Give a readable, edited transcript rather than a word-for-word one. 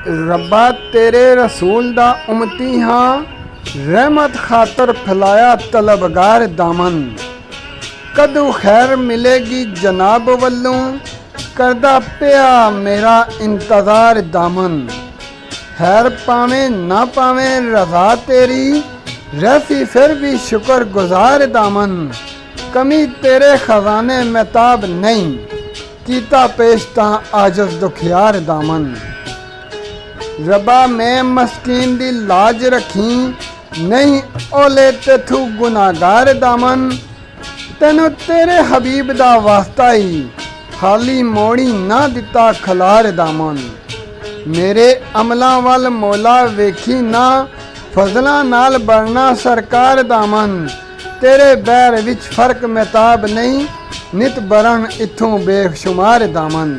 रब्बा तेरे रसूल दा उमती हाँ, रहमत खातर फैलाया तलबगार दामन। कदू खैर मिलेगी जनाब वल्लों, करदा पिया मेरा इंतज़ार दामन। खैर पावे ना पावे रज़ा तेरी, रहसी फिर भी शुक्र गुजार दामन। कमी तेरे खजाने महताब नहीं, कीता पेश तां आजज़ दुखियार दामन। रब्बा मैं मस्कीन दी लाज रखी, नहीं ओले तेथू गुनाहगार दामन। तेनू तेरे हबीब दा वास्ता ही, खाली मोड़ी ना दिता खलार दामन। मेरे अमलां वल मौला वेखी ना, फजलां नाल बढ़ना सरकार दामन। तेरे बैर विच फर्क महताब नहीं, नित बरन इत्थों बेशुमार दामन।